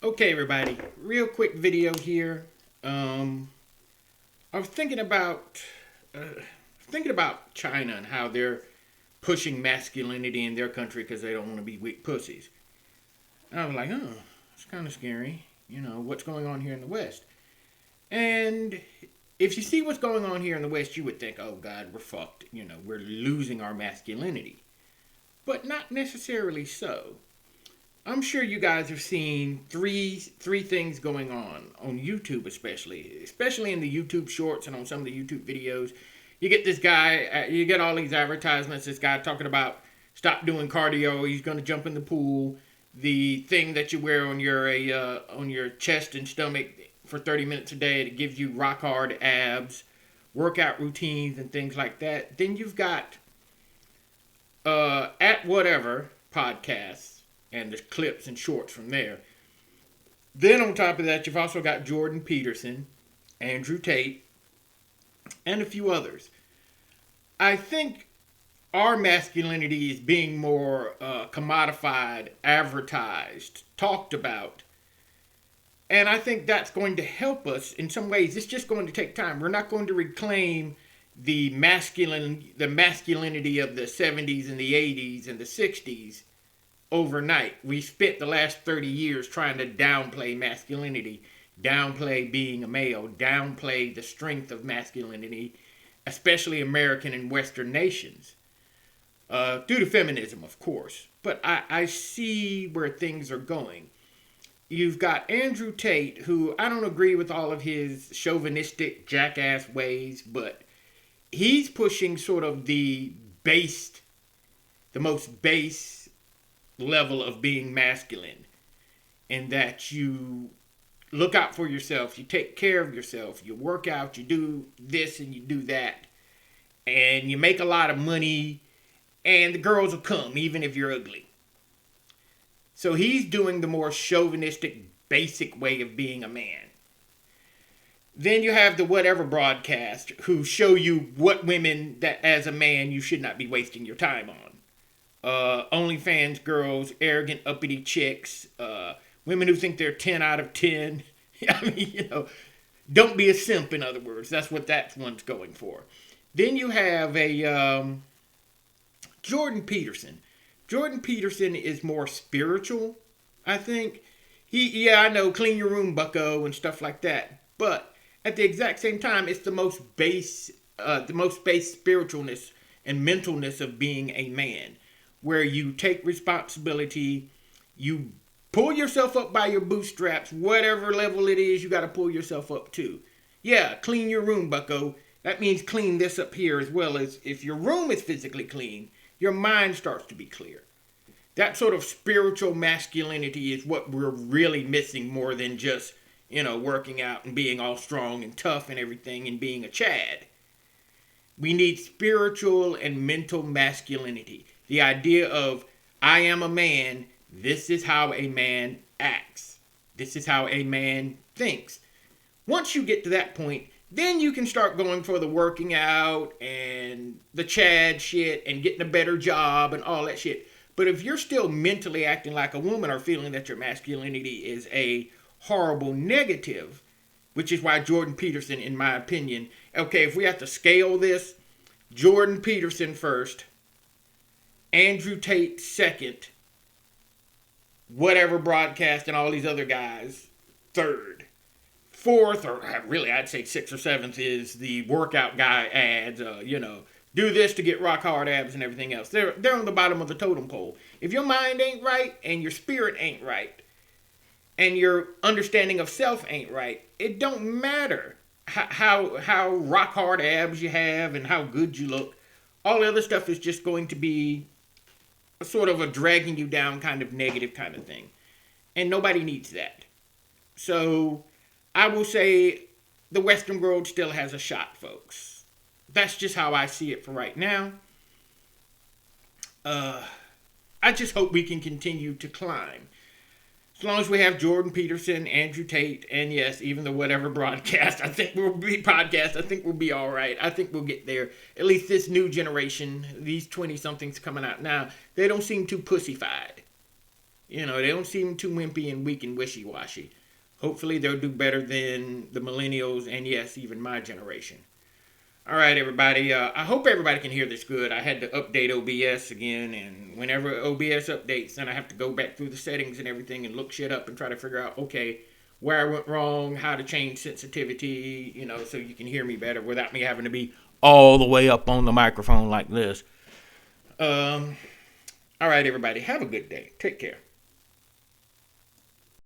Okay, everybody, real quick video here. I was thinking about China and how they're pushing masculinity in their country because they don't want to be weak pussies. And I was like, oh, it's kind of scary. What's going on here in the West. And if you see what's going on here in the West, you would think, oh God, we're fucked. We're losing our masculinity. But not necessarily so. I'm sure you guys have seen three things going on YouTube, especially in the YouTube shorts and on some of the YouTube videos. You get this guy, you get all these advertisements. This guy talking about stop doing cardio. He's going to jump in the pool. The thing that you wear on your chest and stomach for 30 minutes a day that gives you rock hard abs, workout routines and things like that. Then you've got at whatever podcasts. And the clips and shorts from there. Then on top of that, you've also got Jordan Peterson, Andrew Tate, and a few others. I think our masculinity is being more commodified, advertised, talked about. And I think that's going to help us in some ways. It's just going to take time. We're not going to reclaim the masculinity of the 70s and the 80s and the 60s overnight. We spent the last 30 years trying to downplay masculinity, downplay being a male, downplay the strength of masculinity, especially American and Western nations, due to feminism, of course. But I see where things are going. You've got Andrew Tate, who I don't agree with all of his chauvinistic jackass ways, but he's pushing sort of the most base level of being masculine, in that you look out for yourself, you take care of yourself, you work out, you do this and you do that, and you make a lot of money, and the girls will come even if you're ugly. So he's doing the more chauvinistic, basic way of being a man. Then you have the whatever broadcast, who show you what women that as a man you should not be wasting your time on. OnlyFans girls, arrogant, uppity chicks, women who think they're 10 out of 10. I mean, don't be a simp, in other words. That's what that one's going for. Then you have a Jordan Peterson. Jordan Peterson is more spiritual, I think. I know, clean your room, bucko, and stuff like that. But at the exact same time, it's the most base spiritualness and mentalness of being a man, where you take responsibility, you pull yourself up by your bootstraps, whatever level it is, you got to pull yourself up to. Yeah, clean your room, bucko. That means clean this up here as well. As if your room is physically clean, your mind starts to be clear. That sort of spiritual masculinity is what we're really missing, more than just, working out and being all strong and tough and everything and being a Chad. We need spiritual and mental masculinity. The idea of, I am a man, this is how a man acts. This is how a man thinks. Once you get to that point, then you can start going for the working out and the Chad shit and getting a better job and all that shit. But if you're still mentally acting like a woman or feeling that your masculinity is a horrible negative, which is why Jordan Peterson, in my opinion, okay, if we have to scale this, Jordan Peterson first, Andrew Tate second, whatever broadcast and all these other guys third. Fourth, or really I'd say sixth or seventh, is the workout guy ads, do this to get rock hard abs and everything else. They're on the bottom of the totem pole. If your mind ain't right and your spirit ain't right and your understanding of self ain't right, it don't matter how rock hard abs you have and how good you look. All the other stuff is just going to be sort of a dragging you down kind of negative kind of thing. And nobody needs that. So I will say the Western world still has a shot, folks. That's just how I see it for right now. I just hope we can continue to climb. As long as we have Jordan Peterson, Andrew Tate, and yes, even the whatever broadcast, I think we'll be all right. I think we'll get there. At least this new generation, these 20-somethings coming out now, they don't seem too pussyfied. They don't seem too wimpy and weak and wishy-washy. Hopefully they'll do better than the millennials and, yes, even my generation. All right, everybody. I hope everybody can hear this good. I had to update OBS again, and whenever OBS updates, then I have to go back through the settings and everything and look shit up and try to figure out, okay, where I went wrong, how to change sensitivity, so you can hear me better without me having to be all the way up on the microphone like this. All right, everybody. Have a good day. Take care.